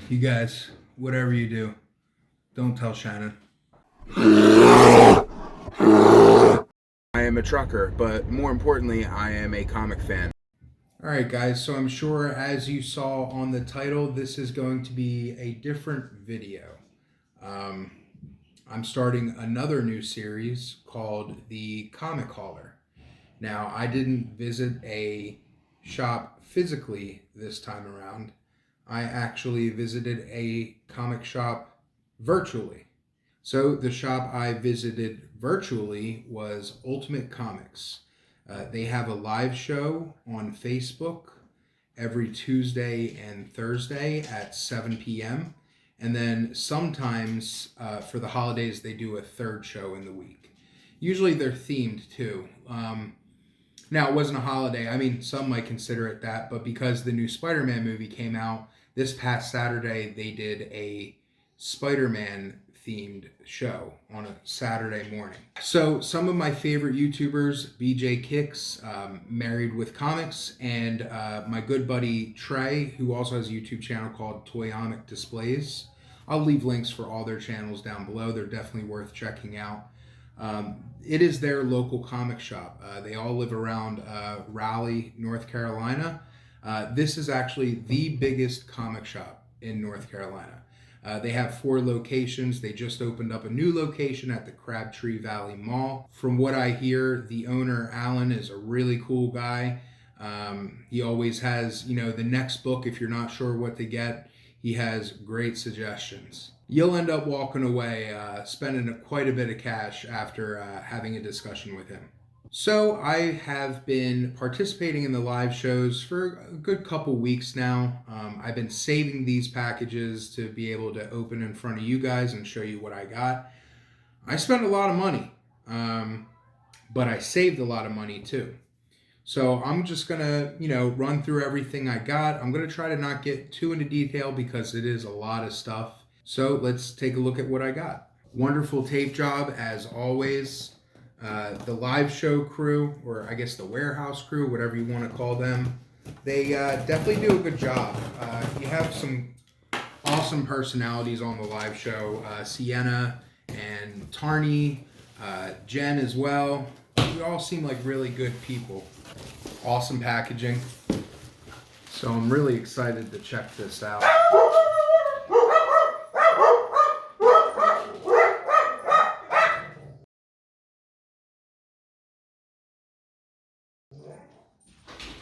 You guys, whatever you do, don't tell Shannon. I am a trucker, but more importantly, I am a comic fan. Alright guys, so I'm sure as you saw on the title, this is going to be a different video. I'm starting another new series called The Comic Hauler. Now, I didn't visit a shop physically this time around. I actually visited a comic shop virtually. So the shop I visited virtually was Ultimate Comics. They have a live show on Facebook every Tuesday and Thursday at 7 p.m. And then sometimes for the holidays, they do a third show in the week. Usually they're themed too. Now, it wasn't a holiday. I mean, some might consider it that, but because the new Spider-Man movie came out this past Saturday, they did a Spider-Man themed show on a Saturday morning. So some of my favorite YouTubers, BJ Kicks, Married with Comics, and my good buddy Trey, who also has a YouTube channel called Toyomic Displays. I'll leave links for all their channels down below. They're definitely worth checking out. It is their local comic shop. They all live around Raleigh, North Carolina. This is actually the biggest comic shop in North Carolina. They have 4 locations. They just opened up a new location at the Crabtree Valley Mall. From what I hear, the owner, Alan, is a really cool guy. He always has, the next book, if you're not sure what to get, he has great suggestions. You'll end up walking away spending quite a bit of cash after having a discussion with him. So I have been participating in the live shows for a good couple weeks now. I've been saving these packages to be able to open in front of you guys and show you what I got. I spent a lot of money, but I saved a lot of money too. So I'm just gonna, run through everything I got. I'm gonna try to not get too into detail because it is a lot of stuff. So let's take a look at what I got. Wonderful tape job as always. The live show crew, or I guess the warehouse crew, whatever you want to call them, they definitely do a good job. You have some awesome personalities on the live show. Sienna and Tarney, Jen as well. We all seem like really good people. Awesome packaging. So I'm really excited to check this out.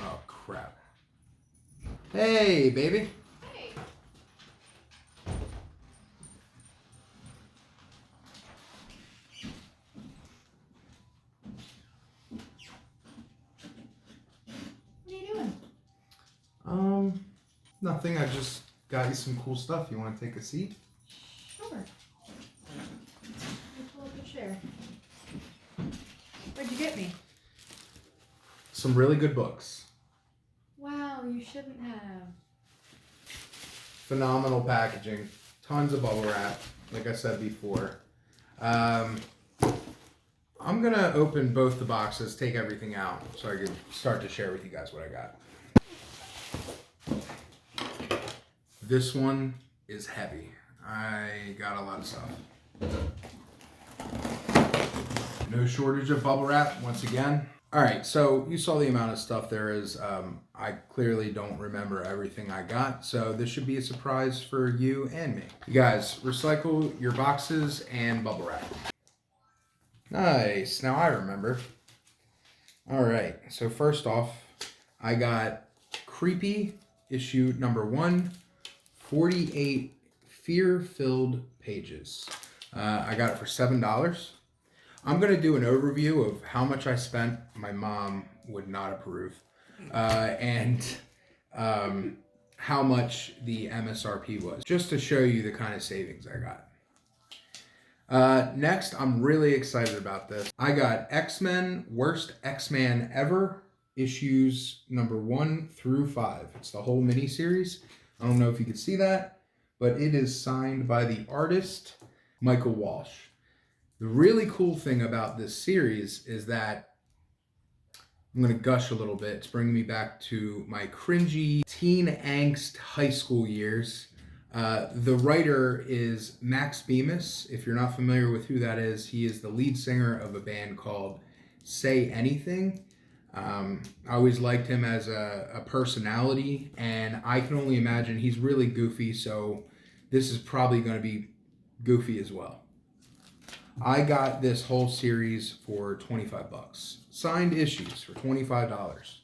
Oh, crap. Hey, baby. Hey. What are you doing? Nothing. I just got you some cool stuff. You want to take a seat? Sure. Let me pull up the chair. What'd you get me? Some really good books. Wow, you shouldn't have. Phenomenal packaging. Tons of bubble wrap, like I said before. I'm going to open both the boxes, take everything out, so I can start to share with you guys what I got. This one is heavy. I got a lot of stuff. No shortage of bubble wrap, once again. All right, so you saw the amount of stuff there is. I clearly don't remember everything I got, so this should be a surprise for you and me. You guys, recycle your boxes and bubble wrap. Nice, now I remember. All right, so first off, I got Creepy issue number 1, 48 fear-filled pages. I got it for $7. I'm going to do an overview of how much I spent. My mom would not approve. And how much the MSRP was, just to show you the kind of savings I got. Next, I'm really excited about this. I got X-Men Worst X-Man Ever, issues number 1 through 5. It's the whole mini-series. I don't know if you can see that, but it is signed by the artist, Michael Walsh. The really cool thing about this series is that I'm going to gush a little bit. It's bringing me back to my cringy teen angst high school years. The writer is Max Bemis. If you're not familiar with who that is, he is the lead singer of a band called Say Anything. I always liked him as a personality, and I can only imagine he's really goofy, so this is probably going to be goofy as well. I got this whole series for $25. Signed issues for $25.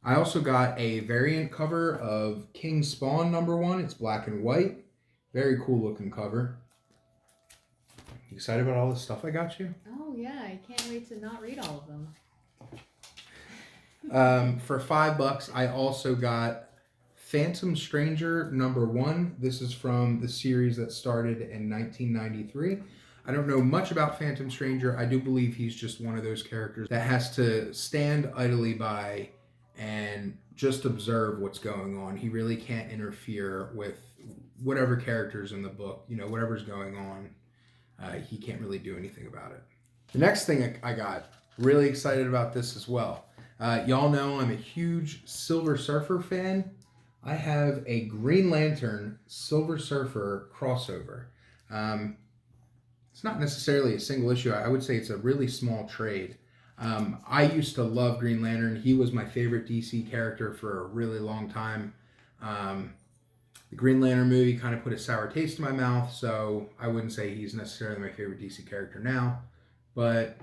I also got a variant cover of King Spawn #1. It's black and white. Very cool looking cover. You excited about all this stuff I got you? Oh yeah, I can't wait to not read all of them. For $5, I also got Phantom Stranger #1. This is from the series that started in 1993. I don't know much about Phantom Stranger. I do believe he's just one of those characters that has to stand idly by and just observe what's going on. He really can't interfere with whatever characters in the book, whatever's going on. He can't really do anything about it. The next thing I got, really excited about this as well. Y'all know I'm a huge Silver Surfer fan. I have a Green Lantern Silver Surfer crossover. It's not necessarily a single issue. I would say it's a really small trade. I used to love Green Lantern. He was my favorite DC character for a really long time. The Green Lantern movie kind of put a sour taste in my mouth, so I wouldn't say he's necessarily my favorite DC character now, but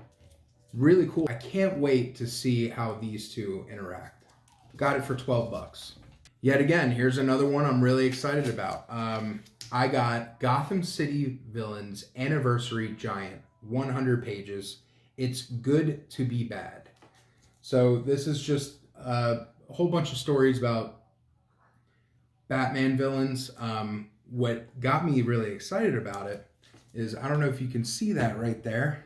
really cool. I can't wait to see how these two interact. Got it for $12. Yet again, here's another one I'm really excited about. I got Gotham City Villains Anniversary Giant, 100 pages. It's good to be bad. So this is just a whole bunch of stories about Batman villains. What got me really excited about it is, I don't know if you can see that right there.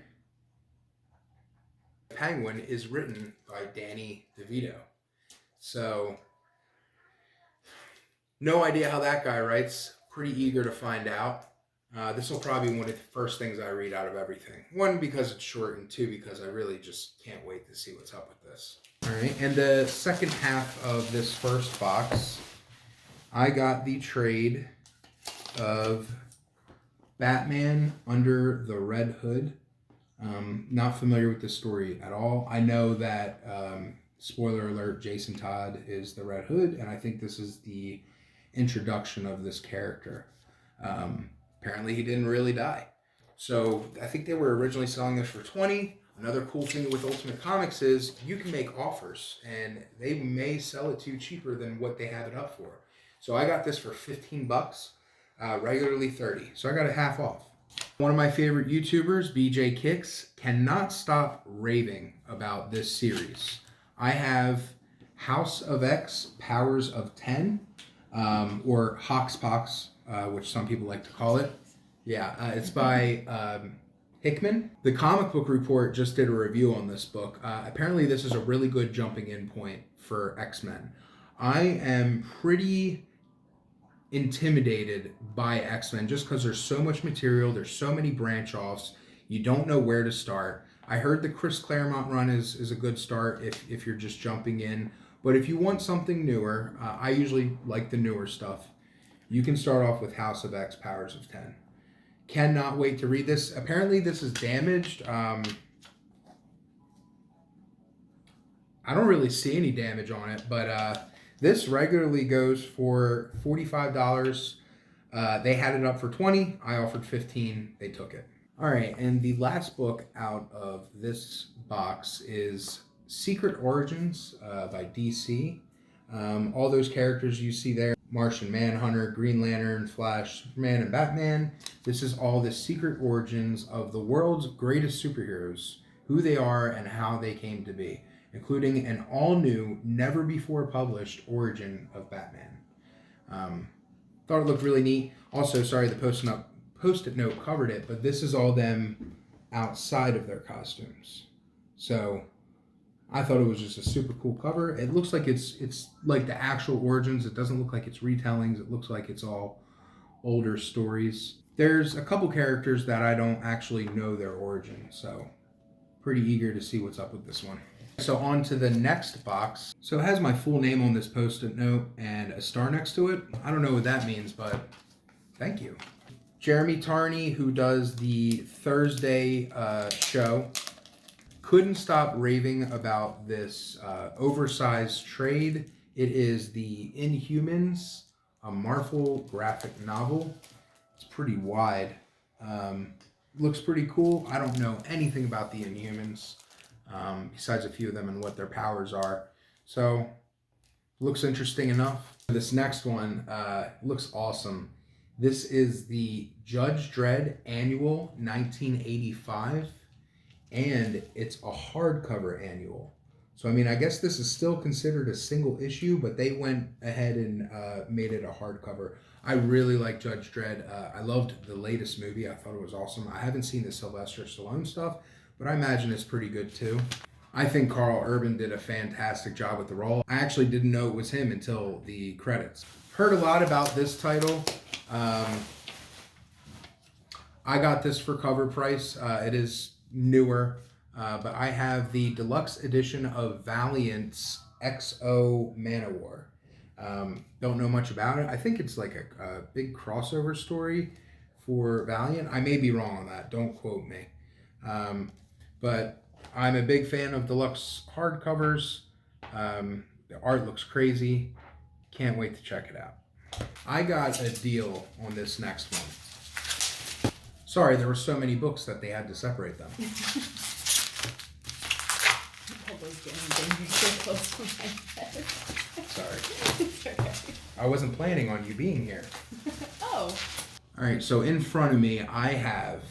Penguin is written by Danny DeVito. So, no idea how that guy writes. Pretty eager to find out. This will probably be one of the first things I read out of everything. One, because it's short, and two, because I really just can't wait to see what's up with this. All right, and the second half of this first box, I got the trade of Batman Under the Red Hood. Not familiar with this story at all. I know that, spoiler alert, Jason Todd is the Red Hood, and I think this is the introduction of this character. Apparently he didn't really die. So I think they were originally selling this for $20. Another cool thing with Ultimate Comics is you can make offers, and they may sell it to you cheaper than what they have it up for. So I got this for $15, regularly $30. So I got it half off. One of my favorite YouTubers, BJ Kicks, cannot stop raving about this series. I have House of X, Powers of 10, or Hoxpox, which some people like to call it. Yeah, it's by Hickman. The Comic Book Report just did a review on this book. Apparently this is a really good jumping in point for X-Men. I am pretty intimidated by X-Men just because there's so much material, there's so many branch offs, you don't know where to start. I heard the Chris Claremont run is a good start if you're just jumping in, but if you want something newer, I usually like the newer stuff. You can start off with House of X, Powers of 10. Cannot wait to read this. Apparently this is damaged. I don't really see any damage on it, but this regularly goes for $45. They had it up for $20. I offered $15. They took it. All right, and the last book out of this box is Secret Origins by DC. All those characters you see there, Martian Manhunter, Green Lantern, Flash, Superman, and Batman. This is all the secret origins of the world's greatest superheroes, who they are and how they came to be, including an all-new, never-before-published origin of Batman. Thought it looked really neat. Also, sorry, the Post-it note covered it, but this is all them outside of their costumes. So I thought it was just a super cool cover. It looks like it's like the actual origins. It doesn't look like it's retellings. It looks like it's all older stories. There's a couple characters that I don't actually know their origin, so pretty eager to see what's up with this one. So on to the next box. So it has my full name on this Post-it note and a star next to it. I don't know what that means, but thank you. Jeremy Tarney, who does the Thursday show, couldn't stop raving about this oversized trade. It is the Inhumans, a Marvel graphic novel. It's pretty wide. Looks pretty cool. I don't know anything about the Inhumans, besides a few of them and what their powers are. So, looks interesting enough. This next one looks awesome. This is the Judge Dredd Annual 1985, and it's a hardcover annual. So, I mean, I guess this is still considered a single issue, but they went ahead and made it a hardcover. I really like Judge Dredd. I loved the latest movie. I thought it was awesome. I haven't seen the Sylvester Stallone stuff, but I imagine it's pretty good too. I think Carl Urban did a fantastic job with the role. I actually didn't know it was him until the credits. Heard a lot about this title. I got this for cover price. It is newer, but I have the deluxe edition of Valiant's XO Manowar. Don't know much about it. I think it's like a big crossover story for Valiant. I may be wrong on that. Don't quote me. But I'm a big fan of deluxe hardcovers. The art looks crazy. Can't wait to check it out. I got a deal on this next one. Sorry, there were so many books that they had to separate them. All those damn things are so close to my head. Sorry. It's okay. I wasn't planning on you being here. Oh. All right, so in front of me, I have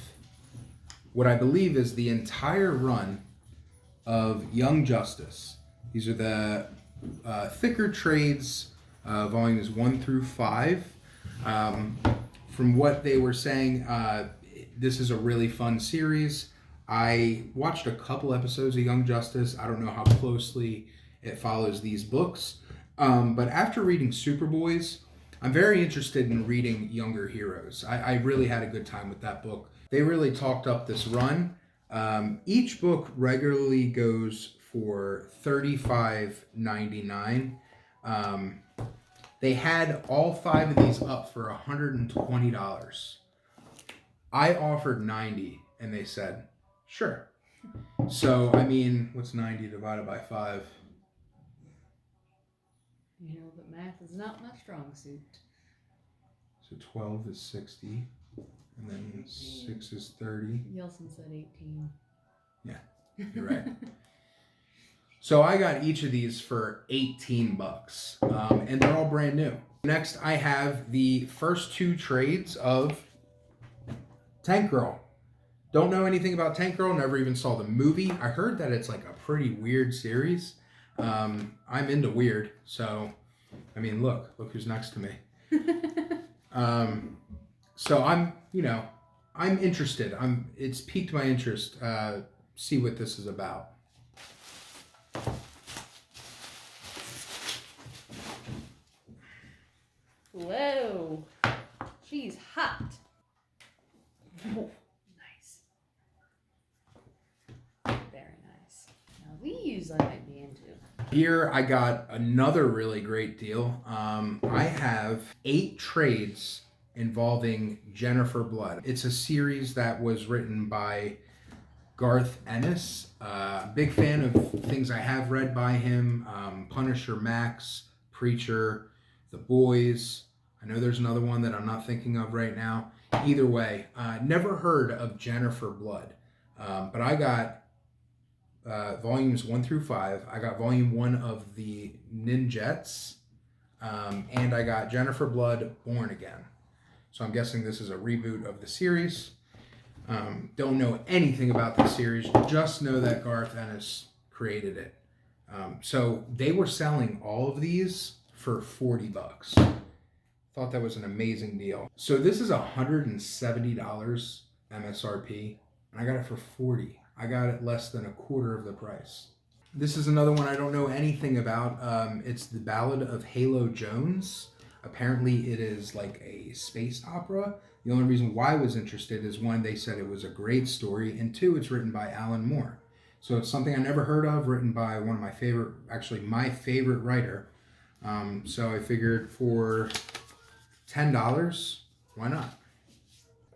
what I believe is the entire run of Young Justice. These are the thicker trades, volumes 1 through 5. From what they were saying, this is a really fun series. I watched a couple episodes of Young Justice. I don't know how closely it follows these books. But after reading Superboys, I'm very interested in reading Younger Heroes. I really had a good time with that book. They really talked up this run. Each book regularly goes for $35.99. They had all 5 of these up for $120. I offered $90, and they said, sure. So, I mean, what's 90 divided by 5? You know, but math is not my strong suit. So 12 is 60, and then 6 is 30. Yeltsin said 18. Yeah, you're right. So I got each of these for $18, and they're all brand new. Next, I have the first 2 trades of Tank Girl. Don't know anything about Tank Girl, never even saw the movie. I heard that it's like a pretty weird series. I'm into weird, so, I mean, look who's next to me. So I'm interested. It's piqued my interest, see what this is about. Whoa. She's hot. Oh, nice. Very nice. Now these I might be into. Here I got another really great deal. I have 8 trades involving Jennifer Blood. It's a series that was written by Garth Ennis. Big fan of things I have read by him. Punisher Max, Preacher, The Boys. I know there's another one that I'm not thinking of right now. Either way, never heard of Jennifer Blood. But I got volumes 1 through 5. I got volume 1 of the Ninjets. And I got Jennifer Blood Born Again. So I'm guessing this is a reboot of the series. Don't know anything about the series, just know that Garth Ennis created it. So they were selling all of these for $40. Thought that was an amazing deal. So this is $170 MSRP, and I got it for $40. I got it less than a quarter of the price. This is another one I don't know anything about. It's the Ballad of Halo Jones. Apparently it is like a space opera. The only reason why I was interested is 1, they said it was a great story, and 2, it's written by Alan Moore. So it's something I never heard of, written by one of my favorite, actually my favorite writer. So I figured for $10, why not?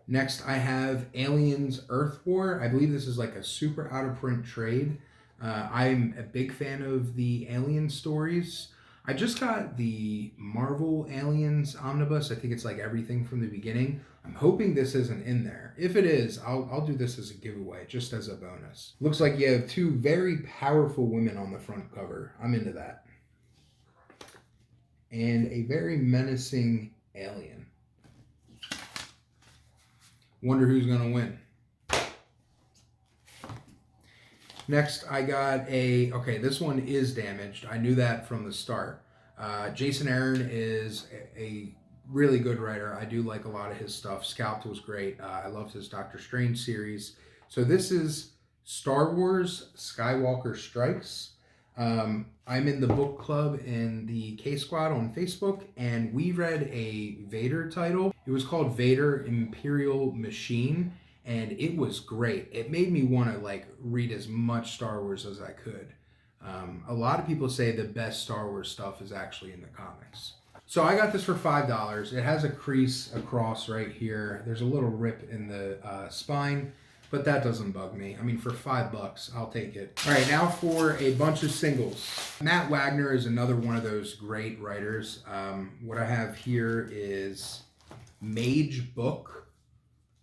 Next, I have Aliens Earth War. I believe this is like a super out of print trade. I'm a big fan of the Alien stories. I just got the Marvel Aliens Omnibus. I think it's like everything from the beginning. I'm hoping this isn't in there. If it is, I'll do this as a giveaway, just as a bonus. Looks like you have two very powerful women on the front cover. I'm into that. And a very menacing alien. Wonder who's going to win. Next, I got okay, this one is damaged. I knew that from the start. Jason Aaron is a really good writer. I do like a lot of his stuff. Scalped was great. I loved his Doctor Strange series. So this is Star Wars Skywalker Strikes. I'm in the book club in the K-Squad on Facebook, and we read a Vader title. It was called Vader Imperial Machine, and it was great. It made me want to like read as much Star Wars as I could. A lot of people say the best Star Wars stuff is actually in the comics. So I got this for $5. It has a crease across right here. There's a little rip in the spine, but that doesn't bug me. I mean, for $5, I'll take it. All right, now for a bunch of singles. Matt Wagner is another one of those great writers. What I have here is Mage Book,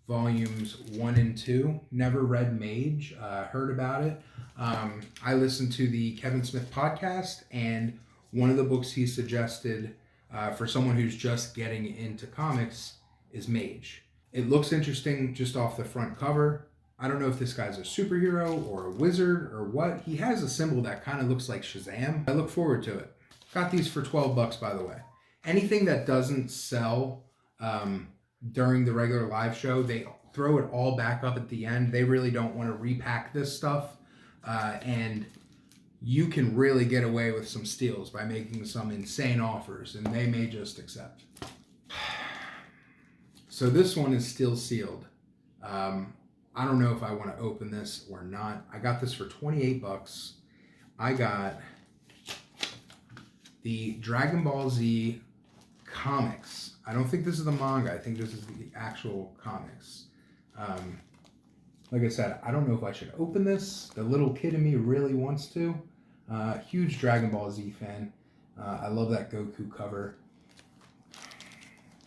volumes 1 and 2. Never read Mage, heard about it. I listened to the Kevin Smith podcast, and one of the books he suggested for someone who's just getting into comics is Mage. It looks interesting just off the front cover. I don't know if this guy's a superhero or a wizard or what. He has a symbol that kind of looks like Shazam. I look forward to it. Got these for $12, by the way. Anything that doesn't sell during the regular live show, they throw it all back up at the end. They really don't want to repack this stuff. And you can really get away with some steals by making some insane offers, and they may just accept. So this one is still sealed. I don't know if I want to open this or not. I got this for $28. I got the Dragon Ball Z comics. I don't think this is the manga. I think this is the actual comics. Like I said, I don't know if I should open this. The little kid in me really wants to. Huge Dragon Ball Z fan. I love that Goku cover.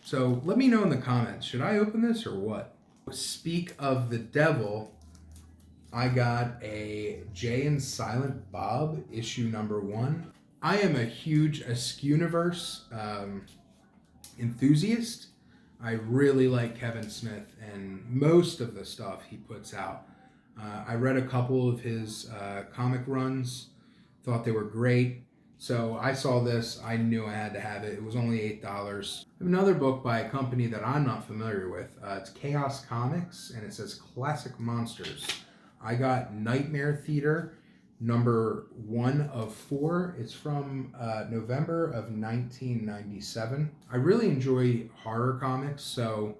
So let me know in the comments. Should I open this or what? Speak of the devil, I got a Jay and Silent Bob issue number 1. I am a huge Askewniverse enthusiast. I really like Kevin Smith and most of the stuff he puts out. I read a couple of his comic runs, thought they were great. So I saw this, I knew I had to have it. It was only $8. I have another book by a company that I'm not familiar with. It's Chaos Comics, and it says Classic Monsters. I got Nightmare Theater, number 1 of 4. It's from November of 1997. I really enjoy horror comics, so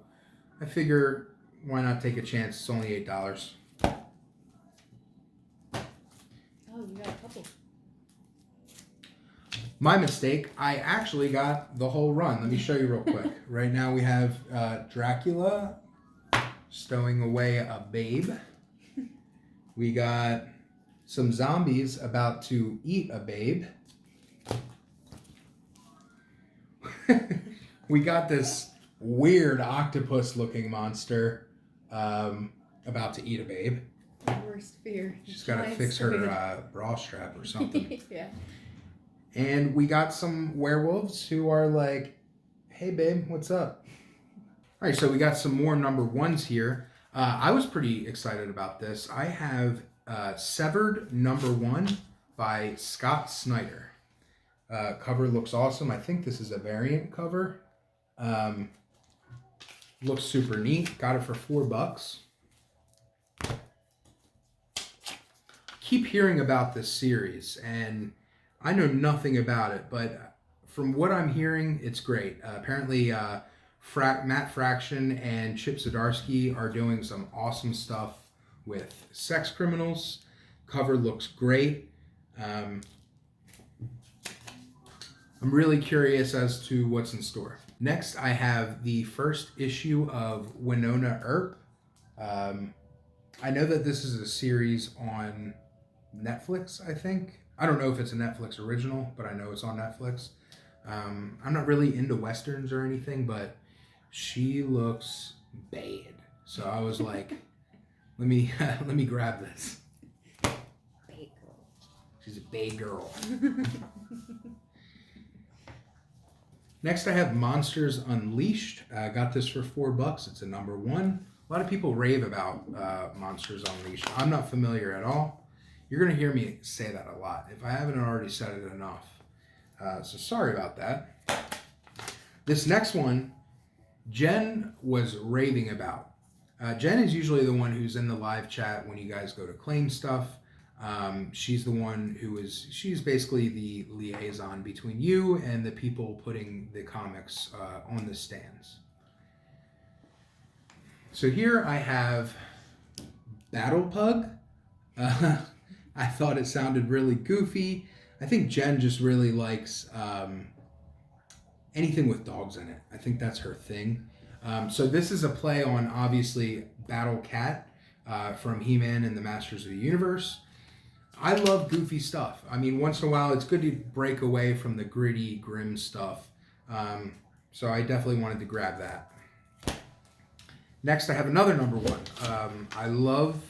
I figure why not take a chance? It's only $8. Oh, you got a couple. My mistake, I actually got the whole run. Let me show you real quick. Right now we have Dracula stowing away a babe. We got some zombies about to eat a babe. We got this weird octopus looking monster about to eat a babe. Worst fear. She's got to fix her bra strap or something. Yeah. And we got some werewolves who are like, hey, babe, what's up? All right, so we got some more number 1s here. I was pretty excited about this. I have Severed number 1 by Scott Snyder. Cover looks awesome. I think this is a variant cover. Looks super neat. Got it for $4. Keep hearing about this series, and I know nothing about it, but from what I'm hearing, it's great. Apparently, Matt Fraction and Chip Zdarsky are doing some awesome stuff with sex criminals. Cover looks great. I'm really curious as to what's in store. Next, I have the first issue of Winona Earp. I know that this is a series on Netflix, I think. I don't know if it's a Netflix original, but I know it's on Netflix. I'm not really into Westerns or anything, but she looks bad. So I was like, let me grab this. Big girl. She's a bad girl. Next, I have Monsters Unleashed. I got this for $4. It's a #1. A lot of people rave about Monsters Unleashed. I'm not familiar at all. You're going to hear me say that a lot if I haven't already said it enough. So sorry about that. This next one, Jen was raving about. Jen is usually the one who's in the live chat when you guys go to claim stuff. She's the one she's basically the liaison between you and the people putting the comics on the stands. So here I have Battle Pug. I thought it sounded really goofy. I think Jen just really likes anything with dogs in it. I think that's her thing. So this is a play on, obviously, Battle Cat from He-Man and the Masters of the Universe. I love goofy stuff. I mean, once in a while, it's good to break away from the gritty, grim stuff. So I definitely wanted to grab that. Next, I have another #1. I love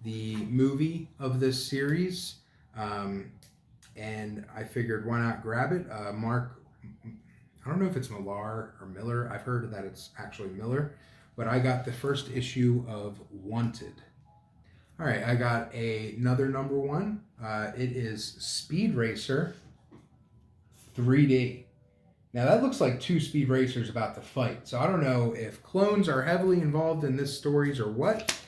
the movie of this series, and I figured why not grab it. Mark, I don't know if it's Millar or Miller. I've heard that it's actually Miller, but I got the first issue of Wanted. All right, I got another #1. It is Speed Racer 3D. Now that looks like two speed racers about to fight. So I don't know if clones are heavily involved in this stories or what.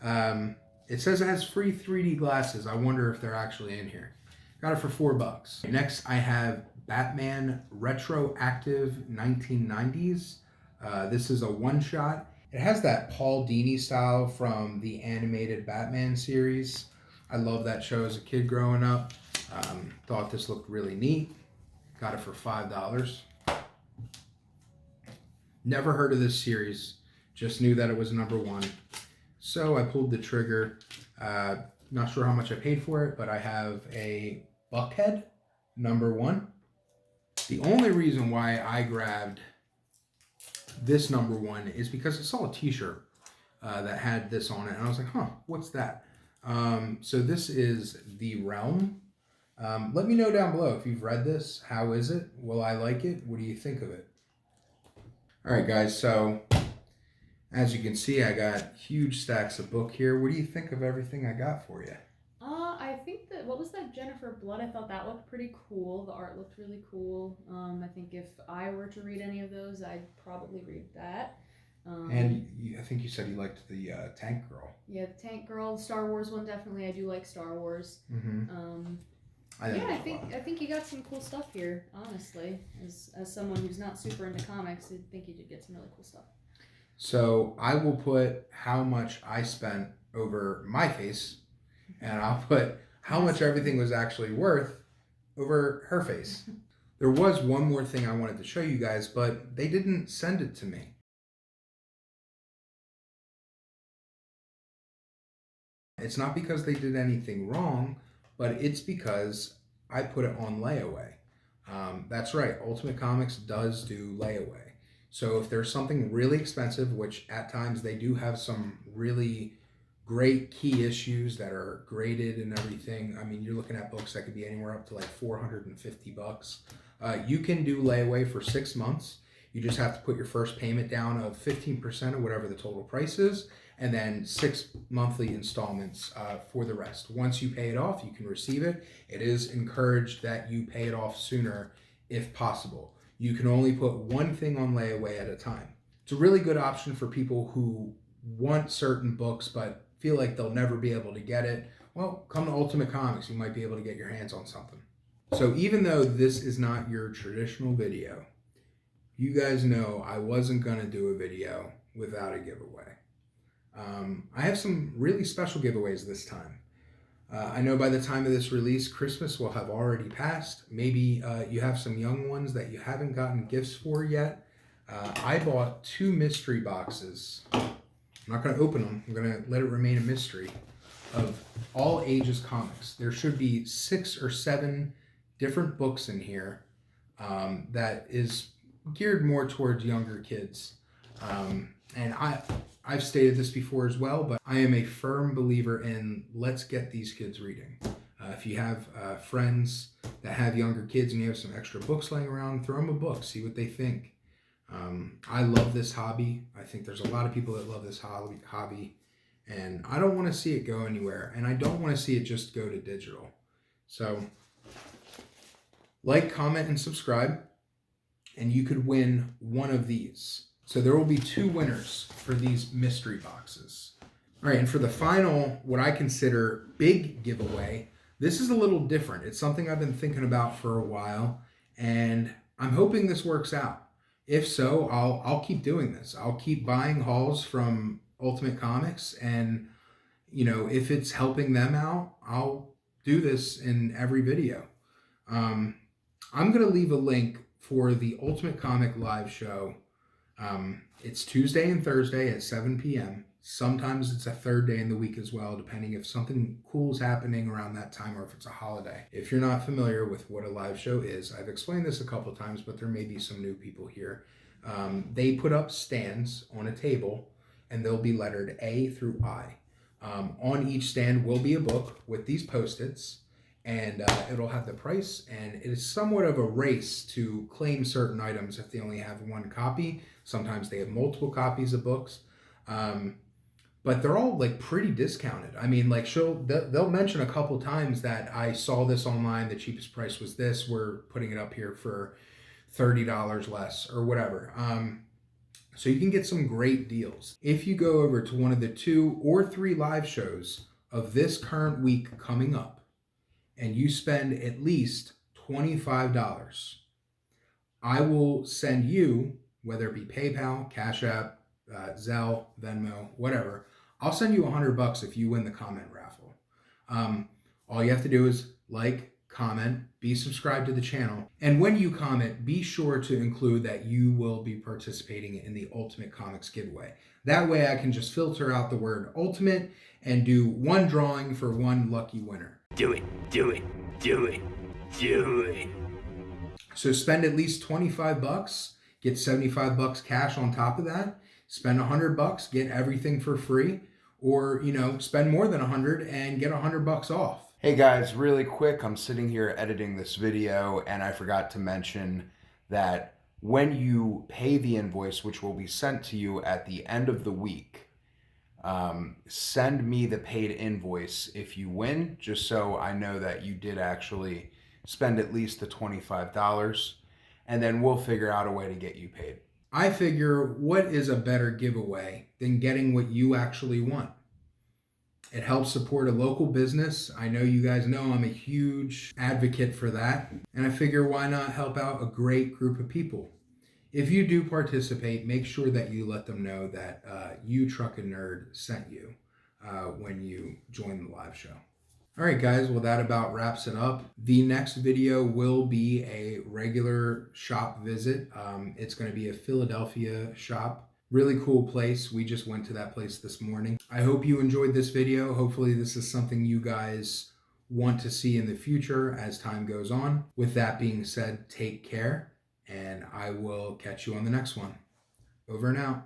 It says it has free 3D glasses. I wonder if they're actually in here. Got it for $4. Next, I have Batman Retroactive 1990s. This is a one-shot. It has that Paul Dini style from the animated Batman series. I love that show as a kid growing up. Thought this looked really neat. Got it for $5. Never heard of this series. Just knew that it was #1. So I pulled the trigger. Not sure how much I paid for it, but I have a Buckhead #1. The only reason why I grabbed this #1 is because I saw a t-shirt that had this on it, and I was like, huh, what's that? So this is The Realm. Let me know down below if you've read this. How is it? Will I like it? What do you think of it? All right, guys, so as you can see, I got huge stacks of book here. What do you think of everything I got for you? I think that, what was that, Jennifer Blood? I thought that looked pretty cool. The art looked really cool. I think if I were to read any of those, I'd probably read that. I think you said you liked the Tank Girl. Yeah, the Tank Girl, the Star Wars one, definitely. I do like Star Wars. Mm-hmm. I think you got some cool stuff here, honestly. As someone who's not super into comics, I think you did get some really cool stuff. So I will put how much I spent over my face, and I'll put how much everything was actually worth over her face. There was one more thing I wanted to show you guys, but they didn't send it to me. It's not because they did anything wrong, but it's because I put it on layaway. That's right, Ultimate Comics does do layaway. So if there's something really expensive, which at times they do have some really great key issues that are graded and everything. I mean, you're looking at books that could be anywhere up to like $450. You can do layaway for 6 months. You just have to put your first payment down of 15% of whatever the total price is, and then 6 monthly installments for the rest. Once you pay it off, you can receive it. It is encouraged that you pay it off sooner if possible. You can only put one thing on layaway at a time. It's a really good option for people who want certain books but feel like they'll never be able to get it. Well, come to Ultimate Comics. You might be able to get your hands on something. So even though this is not your traditional video, you guys know I wasn't going to do a video without a giveaway. I have some really special giveaways this time. I know by the time of this release, Christmas will have already passed. Maybe you have some young ones that you haven't gotten gifts for yet. I bought 2 mystery boxes. I'm not going to open them. I'm going to let it remain a mystery, of all ages comics. There should be 6 or 7 different books in here that is geared more towards younger kids. And I've stated this before as well, but I am a firm believer in let's get these kids reading. If you have friends that have younger kids and you have some extra books laying around, throw them a book, see what they think. I love this hobby. I think there's a lot of people that love this hobby, and I don't want to see it go anywhere, and I don't want to see it just go to digital. So like, comment, and subscribe, and you could win one of these. So there will be 2 winners for these mystery boxes. All right, and for the final, what I consider big giveaway, this is a little different. It's something I've been thinking about for a while, and I'm hoping this works out. If so, I'll keep doing this. I'll keep buying hauls from Ultimate Comics, and if it's helping them out, I'll do this in every video. I'm gonna leave a link for the Ultimate Comic live show. It's Tuesday and Thursday at 7 p.m. Sometimes it's a third day in the week as well, depending if something cool is happening around that time or if it's a holiday. If you're not familiar with what a live show is, I've explained this a couple times, but there may be some new people here. They put up stands on a table, and they'll be lettered A through I. On each stand will be a book with these Post-its, and it'll have the price, and it is somewhat of a race to claim certain items if they only have 1 copy. Sometimes they have multiple copies of books. But they're all like pretty discounted. I mean, like they'll mention a couple times that I saw this online, the cheapest price was this, we're putting it up here for $30 less or whatever. So you can get some great deals. If you go over to one of the 2 or 3 live shows of this current week coming up, and you spend at least $25, I will send you, whether it be PayPal, Cash App, Zelle, Venmo, whatever, I'll send you $100 if you win the comment raffle. All you have to do is like, comment, be subscribed to the channel, and when you comment, be sure to include that you will be participating in the Ultimate Comics giveaway. That way I can just filter out the word Ultimate and do 1 drawing for 1 lucky winner. Do it, do it, do it, do it. So spend at least $25, get $75 cash on top of that. Spend $100, get everything for free, or spend more than $100 and get $100 off. Hey guys, really quick, I'm sitting here editing this video and I forgot to mention that when you pay the invoice, which will be sent to you at the end of the week, send me the paid invoice if you win, just so I know that you did actually spend at least the $25, and then we'll figure out a way to get you paid. I figure, what is a better giveaway than getting what you actually want? It helps support a local business. I know you guys know I'm a huge advocate for that. And I figure, why not help out a great group of people? If you do participate, make sure that you let them know that You Truckin Nerd sent you when you join the live show. All right, guys, well, that about wraps it up. The next video will be a regular shop visit. It's going to be a Philadelphia shop. Really cool place. We just went to that place this morning. I hope you enjoyed this video. Hopefully this is something you guys want to see in the future as time goes on. With that being said, take care, and I will catch you on the next one. Over and out.